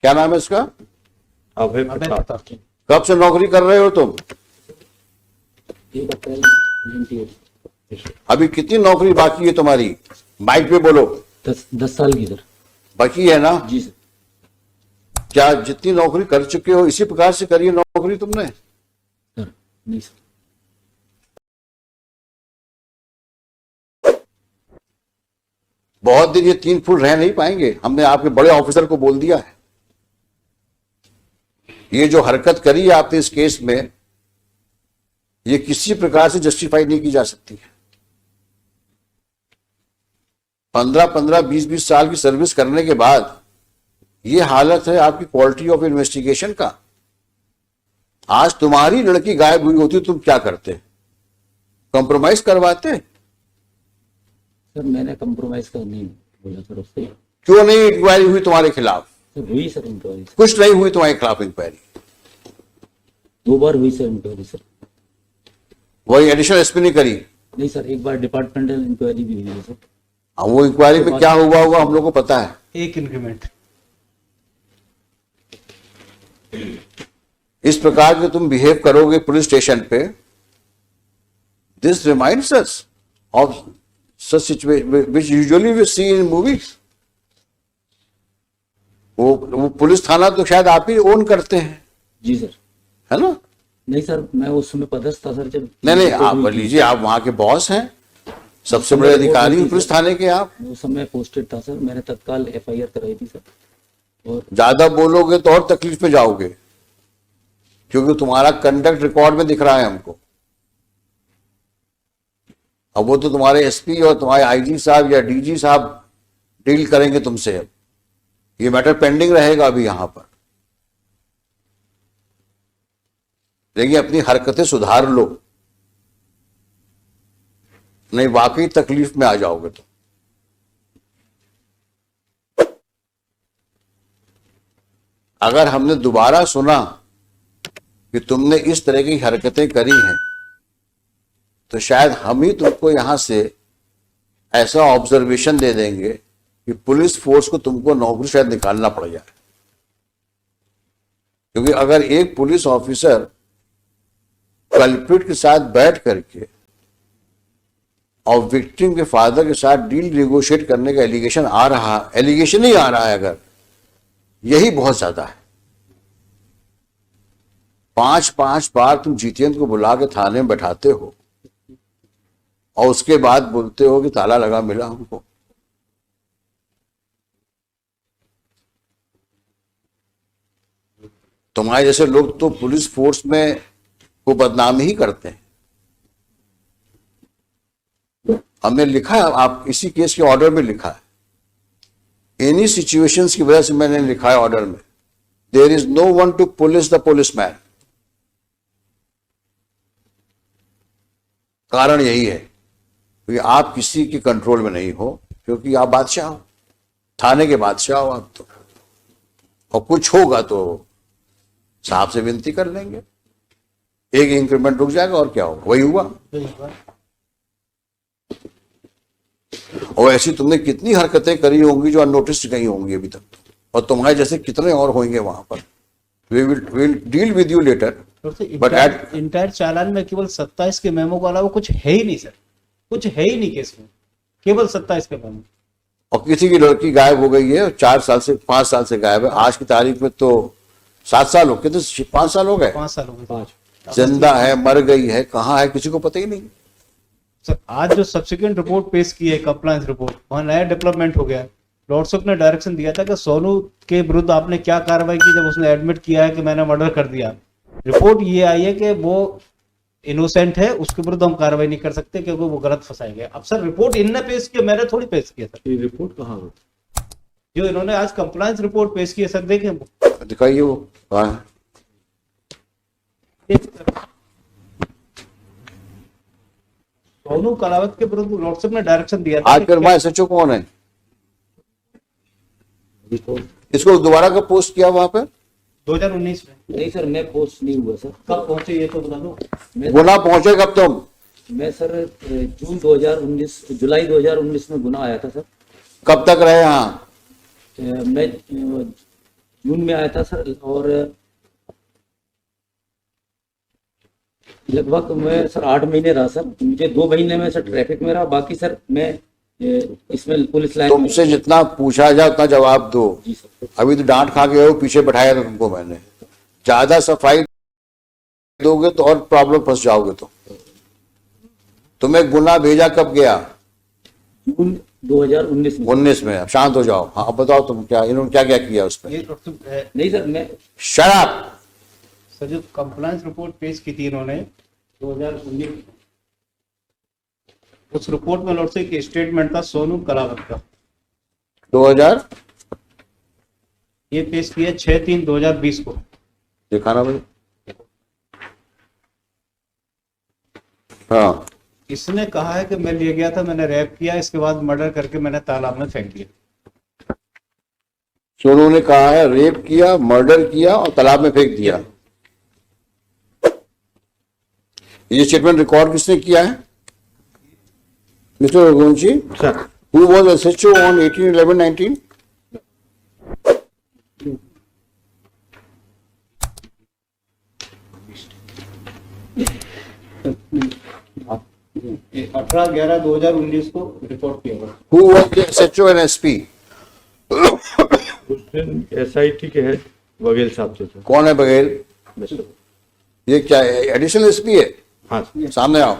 क्या नाम है इसका? अभय प्रताप। कब से नौकरी कर रहे हो तुम? 1 अप्रैल 98। अभी कितनी नौकरी बाकी है तुम्हारी? माइक पे बोलो। 10 साल की सर। बाकी है ना? जी सर। क्या जितनी नौकरी कर चुके हो इसी प्रकार से करी है नौकरी तुमने? सर नहीं सर। बहुत दिन ये 3 फुट रह नहीं पाएंगे। हमने आपके बड़े ऑफिसर को बोल दिया है। ये जो हरकत करी है आपने इस केस में, ये किसी प्रकार से जस्टिफाई नहीं की जा सकती है। 15-15, 20-20 साल की सर्विस करने के बाद ये हालत है आपकी क्वालिटी ऑफ इन्वेस्टिगेशन का। आज तुम्हारी लड़की गायब हुई होती तुम क्या करते? कॉम्प्रोमाइज करवाते? सर मैंने कंप्रोमाइज का नहीं बोला सर उससे। क्यों नहीं इंक्वायरी हुई तुम्हारे खिलाफ? सर हुई सर इंक्वायरी। कुछ नहीं हुई तुम्हारे खिलाफ इंक्वायरी? 2 बार हुई सर इंक्वायरी सर। वही एडिशनल एसपी ने करी? नहीं सर, एक बार डिपार्टमेंटल इंक्वायरी भी हुई है सर। वो इंक्वायरी में क्या हुआ होगा हम लोग को पता है। 1 इंक्रीमेंट। इस प्रकार के तुम बिहेव करोगे पुलिस स्टेशन पे, this reminds us of such situation which usually we see in movies. वो पुलिस थाना तो शायद आप ही ओन करते हैं, जी सर। है ना? नहीं सर, मैं उस समय पदस्थ था सर जब। नहीं, आप लीजिए, आप वहां के बॉस हैं, सबसे बड़े अधिकारी पुलिस थाने के आप। उस समय पोस्टेड था सर, मैंने तत्काल FIR कराई थी सर। और ज्यादा बोलोगे तो और तकलीफ में जाओगे, क्योंकि तुम्हारा कंडक्ट रिकॉर्ड में दिख रहा है हमको। अब वो तो तुम्हारे SP और तुम्हारे IG साहब या DG साहब डील करेंगे तुमसे। अब ये मैटर पेंडिंग रहेगा अभी यहां पर, लेकिन अपनी हरकतें सुधार लो, नहीं वाकई तकलीफ में आ जाओगे तुम। अगर हमने दोबारा सुना कि तुमने इस तरह की हरकतें करी हैं, तो शायद हम ही तुमको यहां से ऐसा ऑब्जर्वेशन दे देंगे कि पुलिस फोर्स को तुमको नौकरी शायद निकालना पड़ जाए। क्योंकि अगर एक पुलिस ऑफिसर कल्प्रिट के साथ बैठ करके और विक्टिम के फादर के साथ डील नेगोशिएट करने का एलिगेशन ही आ रहा है, अगर यही बहुत ज्यादा है। 5-5 बार तुम जीतेंद्र को बुला के थाने में बैठाते हो और उसके बाद बोलते हो कि ताला लगा मिला हमको। तुम्हारे जैसे लोग तो पुलिस फोर्स में को बदनाम ही करते हैं। हमने लिखा है, आप इसी केस के ऑर्डर में लिखा है, एनी सिचुएशंस की वजह से मैंने लिखा है ऑर्डर में, there is no one to police the policeman. कारण यही है कि आप किसी के कंट्रोल में नहीं हो, क्योंकि आप बादशाह हो, थाने के बादशाह हो आप तो। और कुछ होगा तो साहब से विनती कर लेंगे, 1 इंक्रीमेंट रुक जाएगा और क्या होगा। वही हुआ। और ऐसी तुमने कितनी हरकतें करी होंगी जो अननोटिस्ड गई होंगी अभी तक, और तुम्हारे जैसे कितने और होंगे वहां पर। We will deal with you later. But entire चालान में केवल 27 के मेमो के अलावा कुछ है ही नहीं सर, कुछ है ही नहीं केस में, केवल 27 के मेमो। और किसी की लड़की गायब हो गई है, 4 साल से 5 साल से गायब है, आज की तारीख में तो 7 साल हो गए, तो 5 साल हो गए। 5 साल हो गए। 5 जिंदा है, मर गई है, कहाँ है, किसी को पता ही नहीं। सर आज जो सब्सिक्वेंट रिपोर्ट पेश की है, कंप्लायंस रिपोर्ट, वहां नया डेवलपमेंट हो गया। लॉर्डशिप ने डायरेक्शन दिया था कि सोनू के विरुद्ध आपने क्या कार्रवाई की जब उसने एडमिट किया है कि मैंने मर्डर कर दिया। रिपोर्ट ये आई है कि वो इनोसेंट है, उसके विरुद्ध हम कार्रवाई नहीं कर सकते क्योंकि वो गलत फंसाए गए। अब सर रिपोर्ट इनने पेश किया, मैंने थोड़ी पेश किया सर। ये रिपोर्ट कहाँ है? जो इन्होंने आज कंप्लायंस रिपोर्ट पेश की है सर, देखें दिखाइए वो कहाँ है। सोनू कलावत के विरुद्ध लॉर्डशिप ने डायरेक्शन दिया था। आज कर SHO कौन है? इसको दोबारा कब पोस्ट किया वहां पर? 2019 में। नहीं सर, मैं पोस्ट नहीं हुआ सर। कब पहुंचे ये तो बता दो। गुना पहुंचे कब तुम? मैं सर जुलाई 2019 में गुना आया था सर। कब तक रहे यहाँ? मैं जून में आया था सर, और लगभग मैं सर 8 महीने रहा सर। मुझे 2 महीने में सर ट्रैफिक में रहा, बाकी सर मैं इसमें पुलिस लाइन में। तुमसे जितना पूछा जाए उतना जवाब दो। जी सर। अभी तो डांट खा के हो, पीछे बैठाया था तुमको मैंने। ज्यादा सफाई दोगे तो और प्रॉब्लम फंस जाओगे। तो तुम्हें गुना भेजा कब गया? जून 2019 में। 19 में। अब शांत हो जाओ। हाँ अब बताओ तुम क्या, इन्होंने क्या क्या किया उसमें? ये डॉक्टर नहीं सर, मैं शराब। सर जो कंप्लायंस रिपोर्ट पेश की थी इन्होंने 2019, उस रिपोर्ट में लॉर्ड से एक स्टेटमेंट था सोनू कलावत का, 2000 ये पेश किया 6/3/2020 को। दिखाना भाई। हाँ, इसने कहा है कि मैं ले गया था, मैंने रैप किया, इसके बाद मर्डर करके मैंने तालाब में फेंक दिया। सोनू ने कहा है रेप किया, मर्डर किया और तालाब में फेंक दिया। ये स्टेटमेंट रिकॉर्ड किसने किया है? Mister Raghuvanshi sir. Who was SHO on 18/11/19? आप 18/11/2019 को रिपोर्ट किया हुआ। Who was the SHO and SP? उस दिन SIT के हेड बघेल साहब थे सर। कौन है बघेल? मिस्टर। ये क्या एडिशनल एसपी है? हाँ सर। सामने आओ।